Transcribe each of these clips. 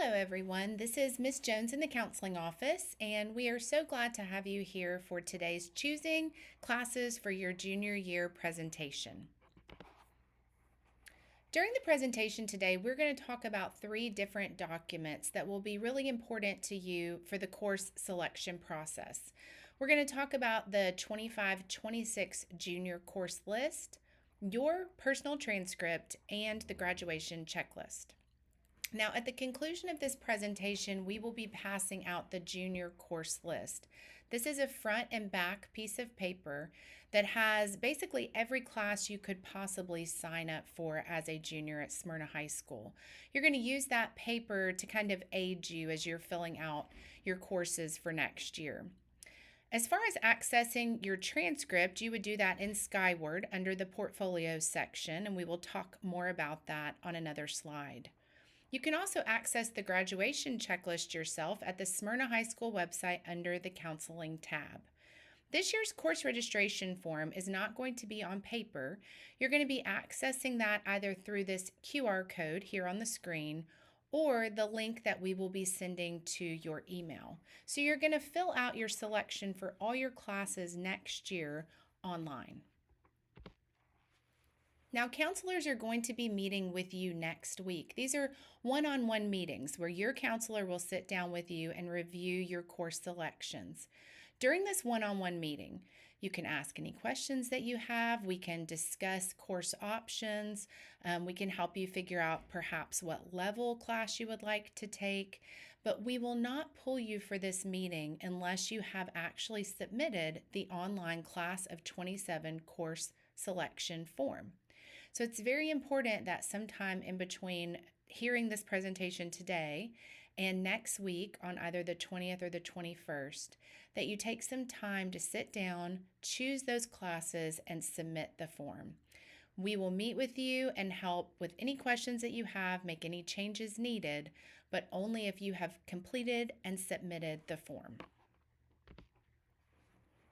Hello, everyone. This is Miss Jones in the counseling office, and we are so glad to have you here for today's Choosing Classes for Your Junior Year presentation. During the presentation today, we're going to talk about 3 different documents that will be really important to you for the course selection process. We're going to talk about the 25-26 junior course list, your personal transcript, and the graduation checklist. Now, at the conclusion of this presentation, we will be passing out the junior course list. This is a front and back piece of paper that has basically every class you could possibly sign up for as a junior at Smyrna High School. You're going to use that paper to kind of aid you as you're filling out your courses for next year. As far as accessing your transcript, you would do that in Skyward under the Portfolio section, and we will talk more about that on another slide. You can also access the graduation checklist yourself at the Smyrna High School website under the Counseling tab. This year's course registration form is not going to be on paper. You're going to be accessing that either through this QR code here on the screen or the link that we will be sending to your email. So you're going to fill out your selection for all your classes next year online. Now, counselors are going to be meeting with you next week. These are one-on-one meetings where your counselor will sit down with you and review your course selections. During this one-on-one meeting, you can ask any questions that you have. We can discuss course options. We can help you figure out perhaps what level class you would like to take. But we will not pull you for this meeting unless you have actually submitted the online Class of 27 course selection form. So it's very important that sometime in between hearing this presentation today and next week on either the 20th or the 21st, that you take some time to sit down, choose those classes, and submit the form. We will meet with you and help with any questions that you have, make any changes needed, but only if you have completed and submitted the form.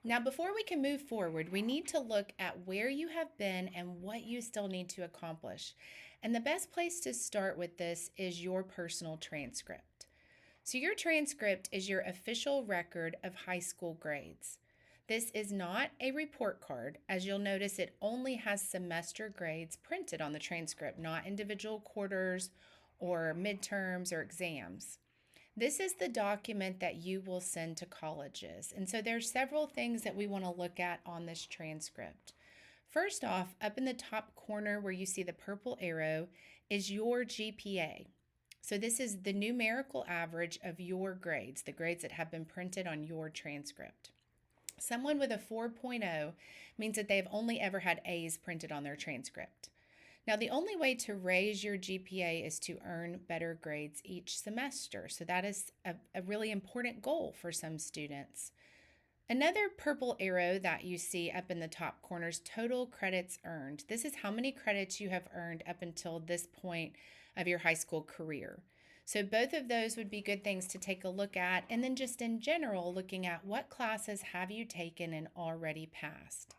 Now, before we can move forward, we need to look at where you have been and what you still need to accomplish. And the best place to start with this is your personal transcript. So your transcript is your official record of high school grades. This is not a report card. As you'll notice, it only has semester grades printed on the transcript, not individual quarters or midterms or exams. This is the document that you will send to colleges. And so there's several things that we want to look at on this transcript. First off, up in the top corner where you see the purple arrow is your GPA. So this is the numerical average of your grades, the grades that have been printed on your transcript. Someone with a 4.0 means that they've only ever had A's printed on their transcript. Now, the only way to raise your GPA is to earn better grades each semester. So that is a really important goal for some students. Another purple arrow that you see up in the top corner is total credits earned. This is how many credits you have earned up until this point of your high school career. So both of those would be good things to take a look at. And then just in general, looking at what classes have you taken and already passed.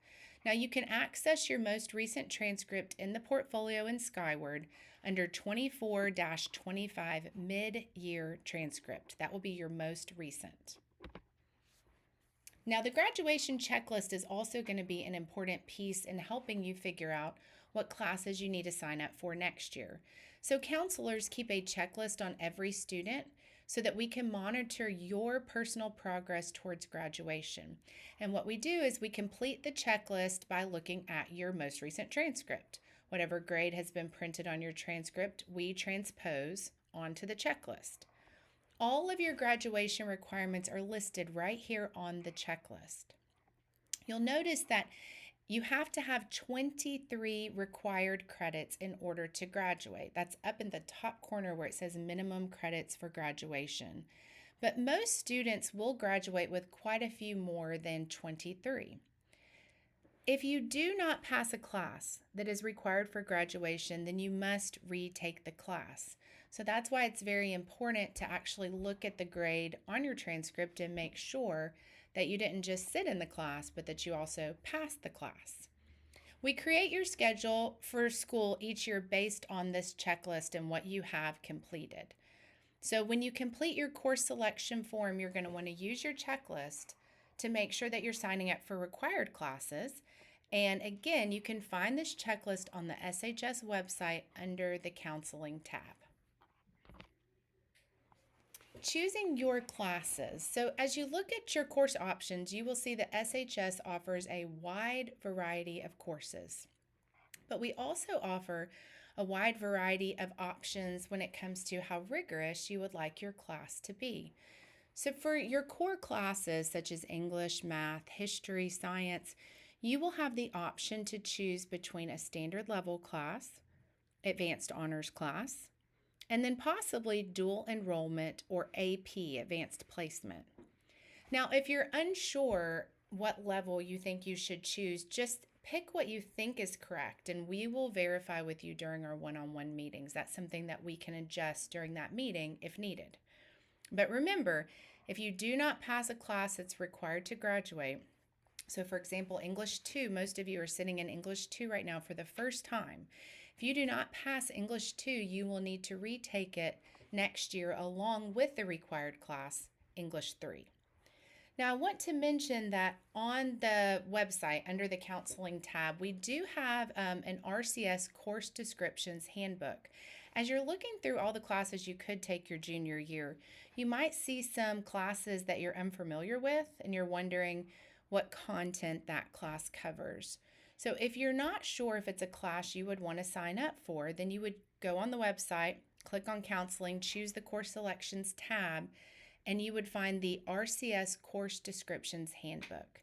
Now, you can access your most recent transcript in the portfolio in Skyward under 24-25 mid-year transcript. That will be your most recent. Now, the graduation checklist is also going to be an important piece in helping you figure out what classes you need to sign up for next year. So counselors keep a checklist on every student so that we can monitor your personal progress towards graduation. And what we do is we complete the checklist by looking at your most recent transcript. Whatever grade has been printed on your transcript, we transpose onto the checklist. All of your graduation requirements are listed right here on the checklist. You'll notice that you have to have 23 required credits in order to graduate. That's up in the top corner where it says minimum credits for graduation. But most students will graduate with quite a few more than 23. If you do not pass a class that is required for graduation, then you must retake the class. So that's why it's very important to actually look at the grade on your transcript and make sure that you didn't just sit in the class, but that you also passed the class. We create your schedule for school each year based on this checklist and what you have completed. So when you complete your course selection form, you're going to want to use your checklist to make sure that you're signing up for required classes. And again, you can find this checklist on the SHS website under the Counseling tab. Choosing your classes. So as you look at your course options, you will see that SHS offers a wide variety of courses. But we also offer a wide variety of options when it comes to how rigorous you would like your class to be. So for your core classes such as English, math, history, science, you will have the option to choose between a standard level class, advanced honors class, and then possibly dual enrollment or AP, advanced placement. Now, if you're unsure what level you think you should choose, just pick what you think is correct, and we will verify with you during our one-on-one meetings. That's something that we can adjust during that meeting if needed. But remember, if you do not pass a class that's required to graduate, so for example, English 2, most of you are sitting in English 2 right now for the first time. If you do not pass English 2, you will need to retake it next year along with the required class, English 3. Now, I want to mention that on the website under the Counseling tab, we do have an RCS Course Descriptions Handbook. As you're looking through all the classes you could take your junior year, you might see some classes that you're unfamiliar with and you're wondering what content that class covers. So if you're not sure if it's a class you would want to sign up for, then you would go on the website, click on Counseling, choose the Course Selections tab, and you would find the RCS Course Descriptions Handbook.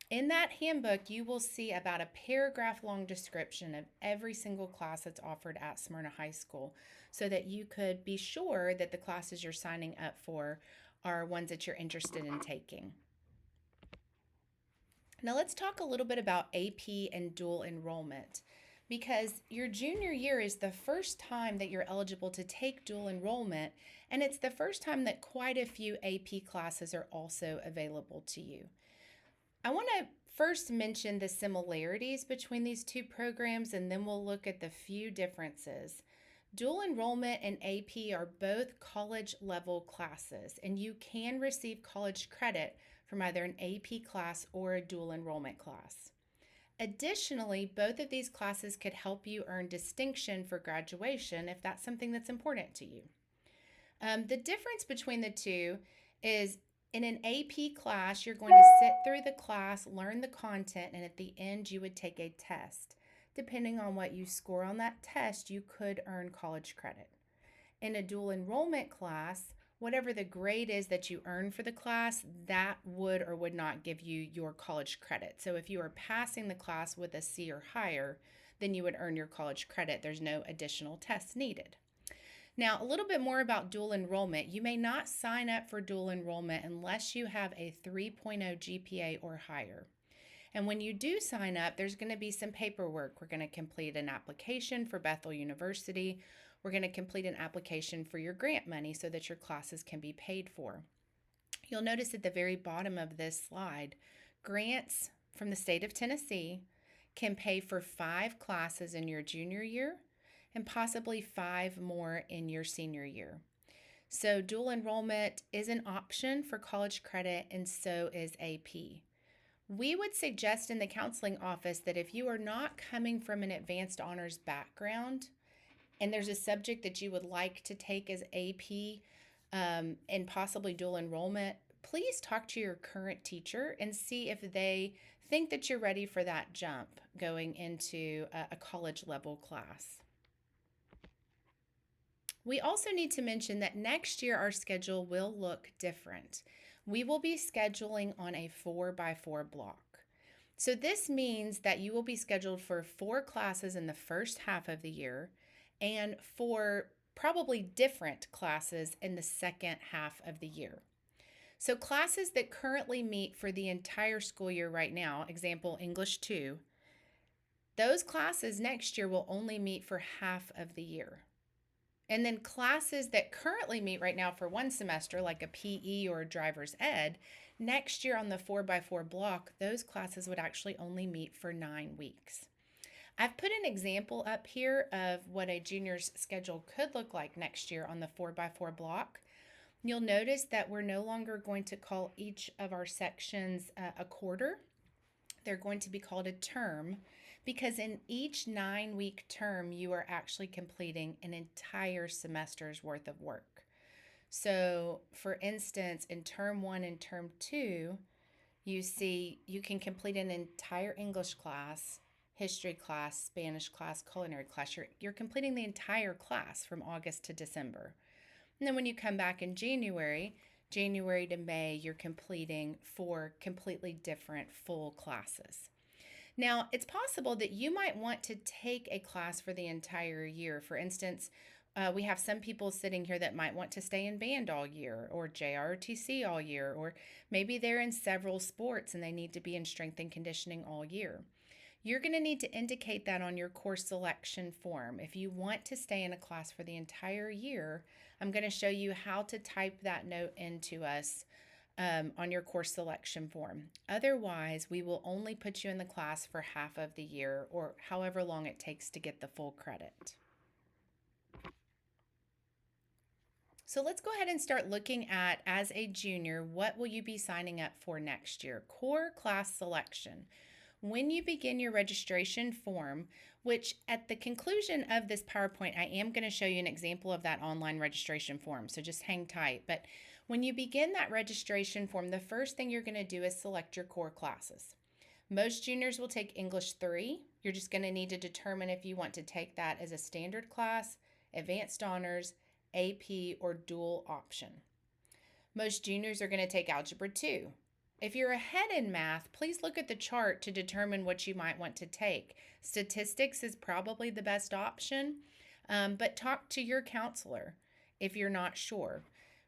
In that handbook, you will see about a paragraph-long description of every single class that's offered at Smyrna High School so that you could be sure that the classes you're signing up for are ones that you're interested in taking. Now let's talk a little bit about AP and dual enrollment, because your junior year is the first time that you're eligible to take dual enrollment, and it's the first time that quite a few AP classes are also available to you. I want to first mention the similarities between these two programs, and then we'll look at the few differences. Dual enrollment and AP are both college level classes, and you can receive college credit from either an AP class or a dual enrollment class. Additionally, both of these classes could help you earn distinction for graduation if that's something that's important to you. The difference between the two is in an AP class, you're going to sit through the class, learn the content, and at the end you would take a test. Depending on what you score on that test, you could earn college credit. In a dual enrollment class, whatever the grade is that you earn for the class, that would or would not give you your college credit. So if you are passing the class with a C or higher, then you would earn your college credit. There's no additional tests needed. Now, a little bit more about dual enrollment. You may not sign up for dual enrollment unless you have a 3.0 GPA or higher. And when you do sign up, there's going to be some paperwork. We're going to complete an application for Bethel University. We're going to complete an application for your grant money so that your classes can be paid for. You'll notice at the very bottom of this slide, grants from the state of Tennessee can pay for 5 classes in your junior year and possibly 5 more in your senior year. So dual enrollment is an option for college credit, and so is AP. We would suggest in the counseling office that if you are not coming from an advanced honors background and there's a subject that you would like to take as AP and possibly dual enrollment, please talk to your current teacher and see if they think that you're ready for that jump going into a college level class. We also need to mention that next year our schedule will look different. We will be scheduling on a 4x4 block. So this means that you will be scheduled for 4 classes in the first half of the year and 4 probably different classes in the second half of the year. So classes that currently meet for the entire school year right now, example English 2, those classes next year will only meet for half of the year. And then classes that currently meet right now for one semester, like a PE or a driver's ed, next year on the 4x4 block, those classes would actually only meet for 9 weeks. I've put an example up here of what a junior's schedule could look like next year on the 4x4 block. You'll notice that we're no longer going to call each of our sections a quarter. They're going to be called a term because in each 9-week term, you are actually completing an entire semester's worth of work. So, for instance, in term 1 and term 2, you see you can complete an entire English class, history class, Spanish class, culinary class. You're completing the entire class from August to December. And then when you come back in January to May, you're completing 4 completely different full classes. Now, it's possible that you might want to take a class for the entire year. For instance, we have some people sitting here that might want to stay in band all year or JROTC all year, or maybe they're in several sports and they need to be in strength and conditioning all year. You're going to need to indicate that on your course selection form. If you want to stay in a class for the entire year, I'm going to show you how to type that note into us on your course selection form. Otherwise, we will only put you in the class for half of the year or however long it takes to get the full credit. So let's go ahead and start looking at, as a junior, what will you be signing up for next year? Core class selection. When you begin your registration form, which at the conclusion of this PowerPoint, I am going to show you an example of that online registration form, so just hang tight. But when you begin that registration form, the first thing you're going to do is select your core classes. Most juniors will take English 3. You're just going to need to determine if you want to take that as a standard class, advanced honors, AP, or dual option. Most juniors are going to take Algebra 2. If you're ahead in math, please look at the chart to determine what you might want to take. Statistics is probably the best option, but talk to your counselor if you're not sure.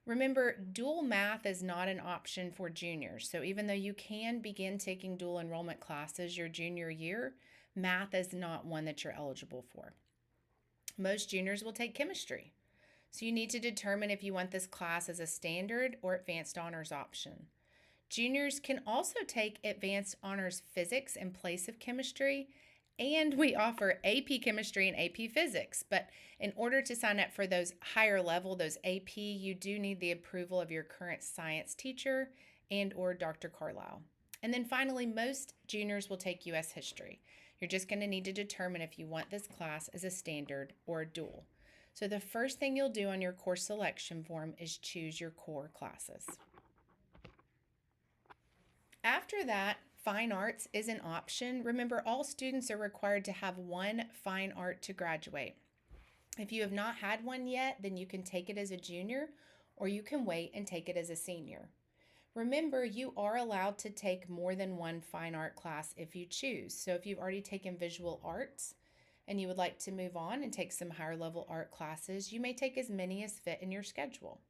Remember, dual math is not an option for juniors. So even though you can begin taking dual enrollment classes your junior year, math is not one that you're eligible for. Most juniors will take chemistry. So you need to determine if you want this class as a standard or advanced honors option. Juniors can also take advanced honors physics in place of chemistry, and we offer AP chemistry and AP physics. But in order to sign up for those higher level, those AP, you do need the approval of your current science teacher and or Dr. Carlisle. And then finally, most juniors will take US history. You're just going to need to determine if you want this class as a standard or a dual. So the first thing you'll do on your course selection form is choose your core classes. After that, fine arts is an option. Remember, all students are required to have one fine art to graduate. If you have not had one yet, then you can take it as a junior, or you can wait and take it as a senior. Remember, you are allowed to take more than one fine art class if you choose. So if you've already taken visual arts and you would like to move on and take some higher level art classes, you may take as many as fit in your schedule.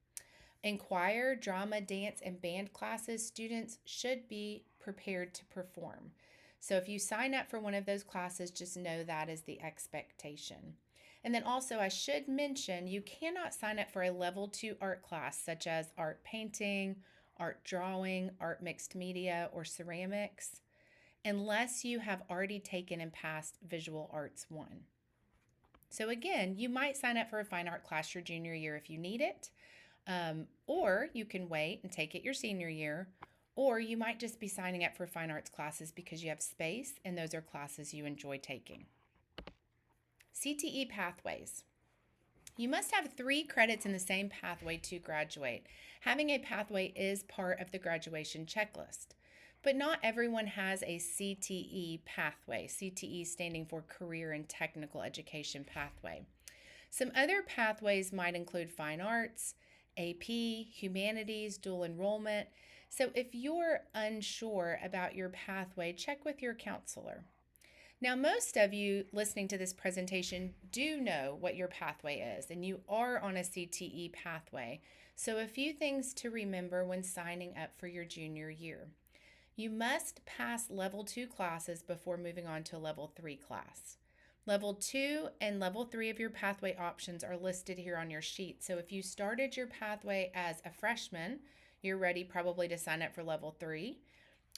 In choir, drama, dance, and band classes, students should be prepared to perform. So if you sign up for one of those classes, just know that is the expectation. And then also, I should mention, you cannot sign up for a level 2 art class such as art painting, art drawing, art mixed media, or ceramics unless you have already taken and passed Visual Arts 1. So again, you might sign up for a fine art class your junior year if you need it. Or you can wait and take it your senior year, or you might just be signing up for fine arts classes because you have space and those are classes you enjoy taking. CTE pathways. You must have 3 credits in the same pathway to graduate. Having a pathway is part of the graduation checklist, but not everyone has a CTE pathway, CTE standing for Career and Technical Education pathway. Some other pathways might include fine arts, AP, humanities, dual enrollment. So if you're unsure about your pathway, check with your counselor. Now, most of you listening to this presentation do know what your pathway is, and you are on a CTE pathway. So a few things to remember when signing up for your junior year. You must pass level 2 classes before moving on to a level 3 class. Level 2 and level 3 of your pathway options are listed here on your sheet. So if you started your pathway as a freshman, you're ready probably to sign up for level 3.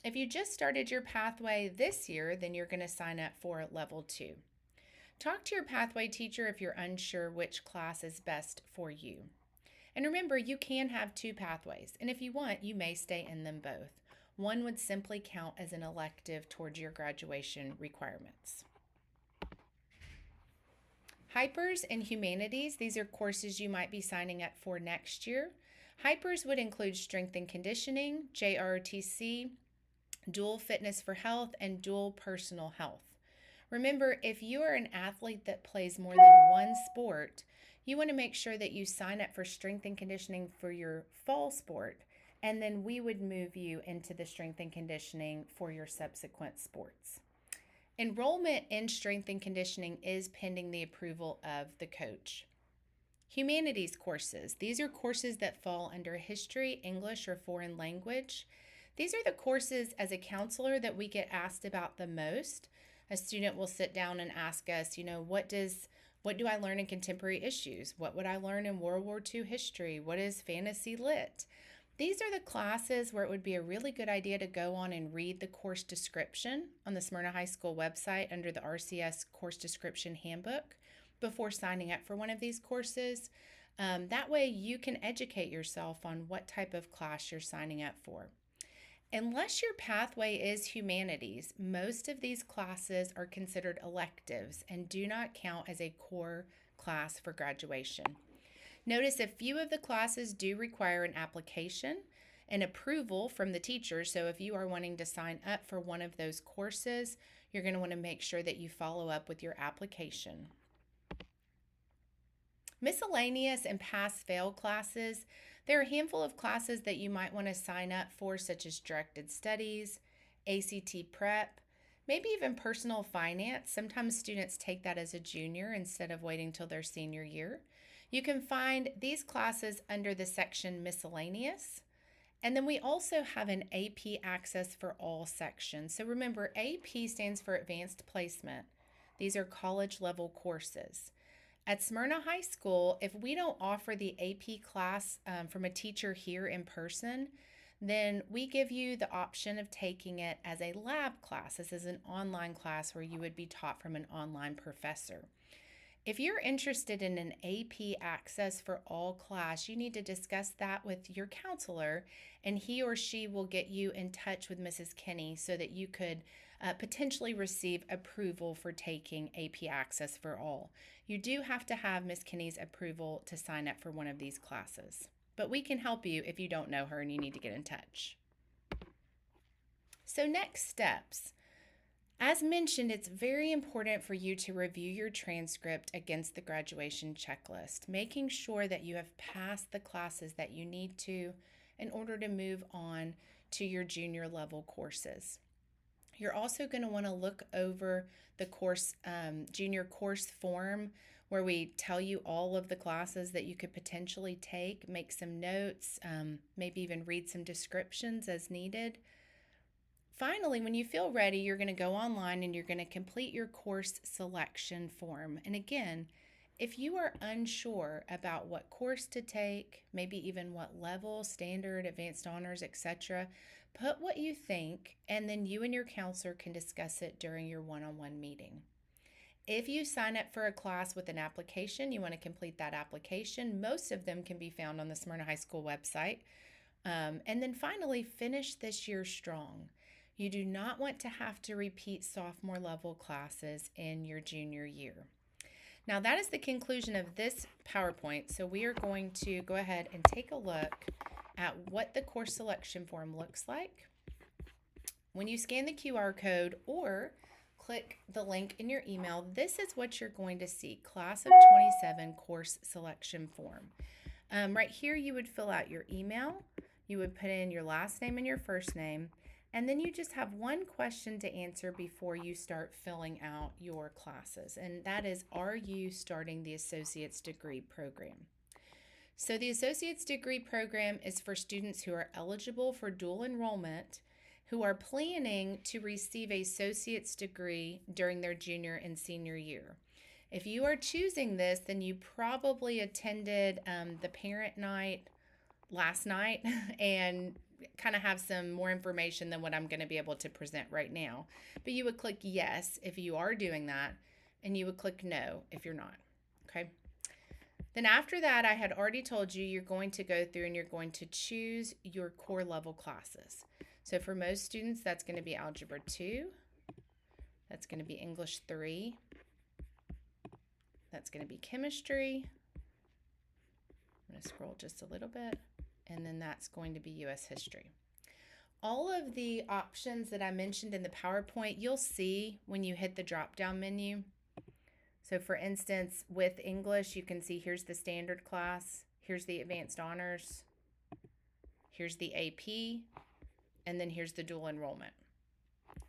If you just started your pathway this year, then you're going to sign up for level 2. Talk to your pathway teacher if you're unsure which class is best for you. And remember, you can have two pathways, and if you want, you may stay in them both. One would simply count as an elective towards your graduation requirements. Hypers and Humanities, these are courses you might be signing up for next year. Hypers would include Strength and Conditioning, JROTC, Dual Fitness for Health, and Dual Personal Health. Remember, if you are an athlete that plays more than one sport, you want to make sure that you sign up for Strength and Conditioning for your fall sport, and then we would move you into the Strength and Conditioning for your subsequent sports. Enrollment in Strength and Conditioning is pending the approval of the coach. Humanities courses. These are courses that fall under history, English, or foreign language. These are the courses as a counselor that we get asked about the most. A student will sit down and ask us, what do I learn in contemporary issues? What would I learn in World War II history? What is fantasy lit? These are the classes where it would be a really good idea to go on and read the course description on the Smyrna High School website under the RCS Course Description Handbook before signing up for one of these courses. That way you can educate yourself on what type of class you're signing up for. Unless your pathway is humanities, most of these classes are considered electives and do not count as a core class for graduation. Notice a few of the classes do require an application and approval from the teacher. So if you are wanting to sign up for one of those courses, you're going to want to make sure that you follow up with your application. Miscellaneous and pass-fail classes. There are a handful of classes that you might want to sign up for, such as directed studies, ACT prep, maybe even personal finance. Sometimes students take that as a junior instead of waiting till their senior year. You can find these classes under the section Miscellaneous. And then we also have an AP Access for All section. So remember, AP stands for Advanced Placement. These are college level courses. At Smyrna High School, if we don't offer the AP class from a teacher here in person, then we give you the option of taking it as a lab class. This is an online class where you would be taught from an online professor. If you're interested in an AP Access for All class, you need to discuss that with your counselor, and he or she will get you in touch with Mrs. Kinney so that you could potentially receive approval for taking AP Access for All. You do have to have Ms. Kinney's approval to sign up for one of these classes, but we can help you if you don't know her and you need to get in touch. So next steps. As mentioned, it's very important for you to review your transcript against the graduation checklist, making sure that you have passed the classes that you need to in order to move on to your junior level courses. You're also going to want to look over the course, junior course form, where we tell you all of the classes that you could potentially take, make some notes, maybe even read some descriptions as needed. Finally, when you feel ready, you're going to go online and you're going to complete your course selection form. And again, if you are unsure about what course to take, maybe even what level, standard, advanced honors, etc., put what you think, and then you and your counselor can discuss it during your one-on-one meeting. If you sign up for a class with an application, you want to complete that application. Most of them can be found on the Smyrna High School website. And then finally, finish this year strong. You do not want to have to repeat sophomore level classes in your junior year. Now that is the conclusion of this PowerPoint. So we are going to go ahead and take a look at what the course selection form looks like. When you scan the QR code or click the link in your email, this is what you're going to see, Class of 27 course selection form. Right here, you would fill out your email, you would put in your last name and your first name, and then you just have one question to answer before you start filling out your classes, and that is, are you starting the associate's degree program? So the associate's degree program is for students who are eligible for dual enrollment, who are planning to receive an associate's degree during their junior and senior year. If you are choosing this, then you probably attended the parent night last night and kind of have some more information than what I'm going to be able to present right now. But you would click yes if you are doing that. and you would click no if you're not. Okay. Then after that, I had already told you you're going to go through and you're going to choose your core level classes. So for most students, that's going to be Algebra 2. That's going to be English 3. That's going to be Chemistry. I'm going to scroll just a little bit. And then that's going to be U.S. History. All of the options that I mentioned in the PowerPoint, you'll see when you hit the drop-down menu. So for instance, with English, you can see here's the standard class, here's the advanced honors, here's the AP, and then here's the dual enrollment.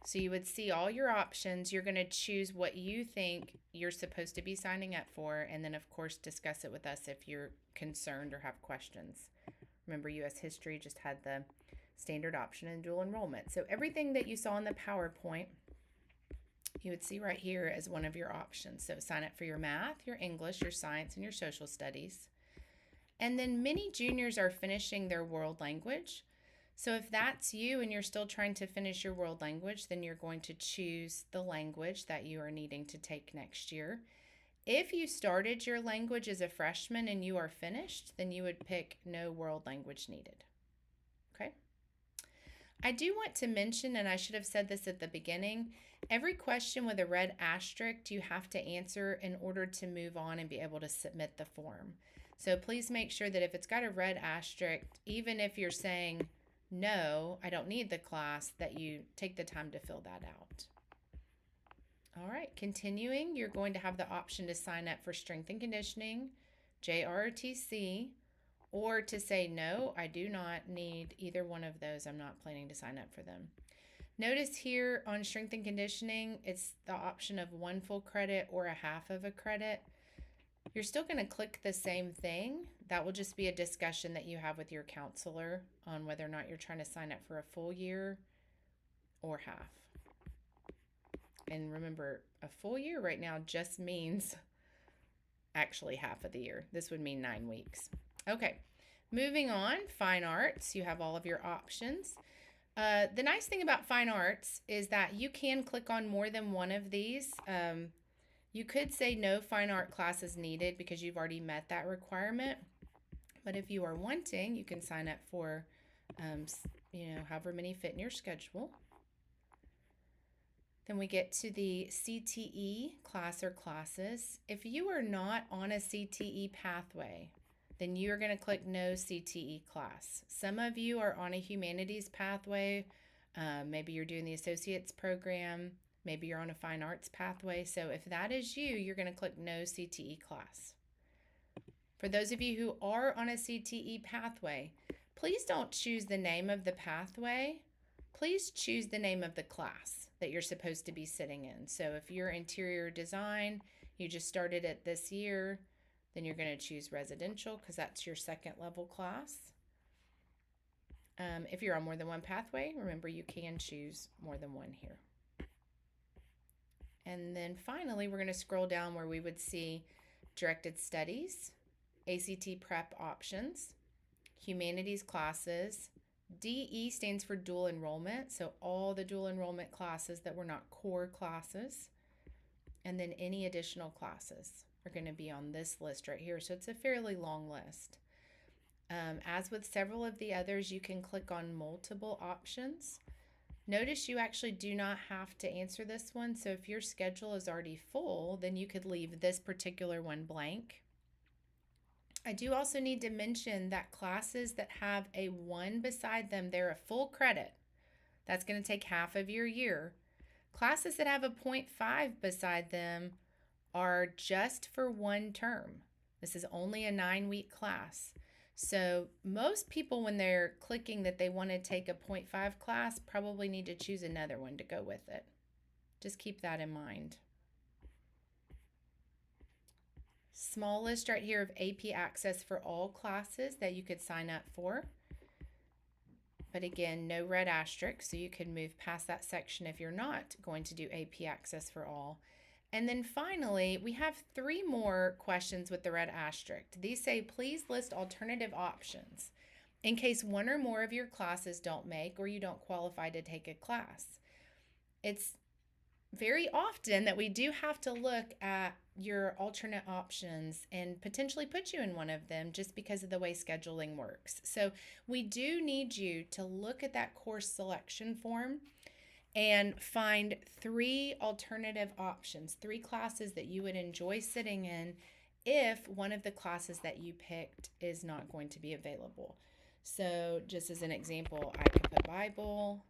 So you would see all your options. You're going to choose what you think you're supposed to be signing up for, and then of course discuss it with us if you're concerned or have questions. Remember, U.S. History just had the standard option and dual enrollment. So everything that you saw in the PowerPoint, you would see right here as one of your options. So sign up for your math, your English, your science, and your social studies. And then many juniors are finishing their world language. So if that's you and you're still trying to finish your world language, then you're going to choose the language that you are needing to take next year. If you started your language as a freshman and you are finished, then you would pick no world language needed. Okay? I do want to mention, and I should have said this at the beginning, every question with a red asterisk you have to answer in order to move on and be able to submit the form. So please make sure that if it's got a red asterisk, even if you're saying, no, I don't need the class, that you take the time to fill that out. All right, continuing, you're going to have the option to sign up for strength and conditioning, JROTC, or to say, no, I do not need either one of those. I'm not planning to sign up for them. Notice here on strength and conditioning, it's the option of 1 full credit or a half of a credit. You're still going to click the same thing. That will just be a discussion that you have with your counselor on whether or not you're trying to sign up for a full year or half. And remember, a full year right now just means actually half of the year. This would mean 9 weeks. Okay, moving on, fine arts. You have all of your options. The nice thing about fine arts is that you can click on more than one of these. You could say no fine art classes needed because you've already met that requirement. But if you are wanting, you can sign up for, however many fit in your schedule. Then we get to the CTE class or classes. If you are not on a CTE pathway, then you're going to click no CTE class. Some of you are on a humanities pathway. Maybe you're doing the associate's program. Maybe you're on a fine arts pathway. So if that is you, you're going to click no CTE class. For those of you who are on a CTE pathway, please don't choose the name of the pathway. Please choose the name of the class that you're supposed to be sitting in. So if you're interior design, you just started it this year, then you're going to choose residential because that's your second level class. If you're on more than one pathway, remember you can choose more than one here. And then finally, we're going to scroll down where we would see directed studies, ACT prep options, humanities classes. DE stands for dual enrollment, so all the dual enrollment classes that were not core classes, and then any additional classes are going to be on this list right here. So it's a fairly long list. As with several of the others, you can click on multiple options. Notice you actually do not have to answer this one. So if your schedule is already full, then you could leave this particular one blank. I do also need to mention that classes that have a 1 beside them, they're a full credit. That's going to take half of your year. Classes that have a 0.5 beside them are just for 1 term. This is only a 9-week class. So most people, when they're clicking that they want to take a 0.5 class, probably need to choose another one to go with it. Just keep that in mind. Small list right here of AP access for all classes that you could sign up for. But again, no red asterisk, so you can move past that section if you're not going to do AP access for all. And then finally, we have 3 more questions with the red asterisk. These say, please list alternative options in case one or more of your classes don't make or you don't qualify to take a class. It's very often that we do have to look at your alternate options and potentially put you in one of them just because of the way scheduling works. So we do need you to look at that course selection form and find three alternative options, three classes that you would enjoy sitting in if one of the classes that you picked is not going to be available. So, just as an example, I could put Bible,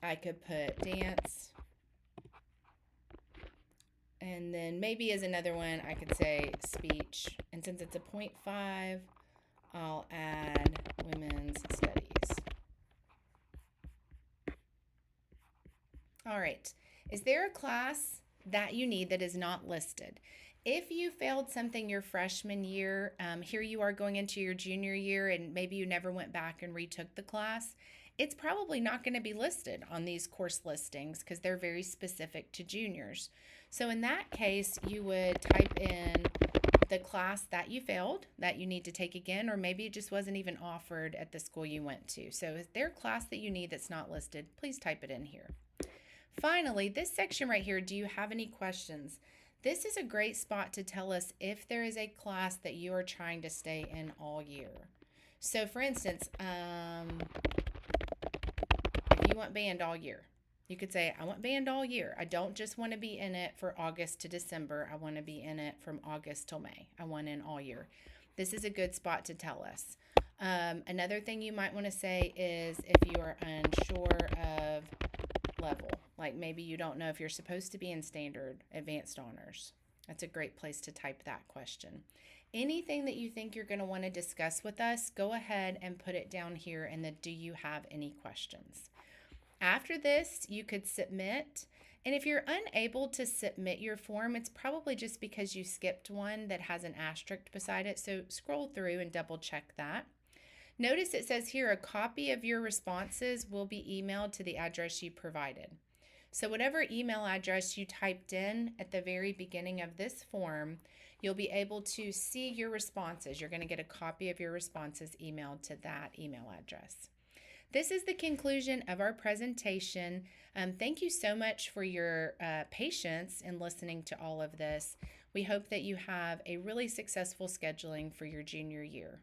I could put dance, and then maybe as another one, I could say speech. And since it's a 0.5, I'll add women's studies. All right. Is there a class that you need that is not listed? If you failed something your freshman year, here you are going into your junior year and maybe you never went back and retook the class, it's probably not going to be listed on these course listings because they're very specific to juniors. So in that case, you would type in the class that you failed that you need to take again, or maybe it just wasn't even offered at the school you went to. So is there a class that you need that's not listed? Please type it in here. Finally, this section right here, do you have any questions? This is a great spot to tell us if there is a class that you are trying to stay in all year. So for instance, if you want band all year, you could say, I want band all year. I don't just want to be in it for August to December. I want to be in it from August till May. I want in all year. This is a good spot to tell us. Another thing you might want to say is if you are unsure of level, like maybe you don't know if you're supposed to be in standard, advanced honors. That's a great place to type that question. Anything that you think you're going to want to discuss with us, go ahead and put it down here in the do you have any questions. After this, you could submit. And if you're unable to submit your form, it's probably just because you skipped one that has an asterisk beside it. So scroll through and double check that. Notice it says here a copy of your responses will be emailed to the address you provided. So whatever email address you typed in at the very beginning of this form, you'll be able to see your responses. You're going to get a copy of your responses emailed to that email address. This is the conclusion of our presentation. Thank you so much for your patience in listening to all of this. We hope that you have a really successful scheduling for your junior year.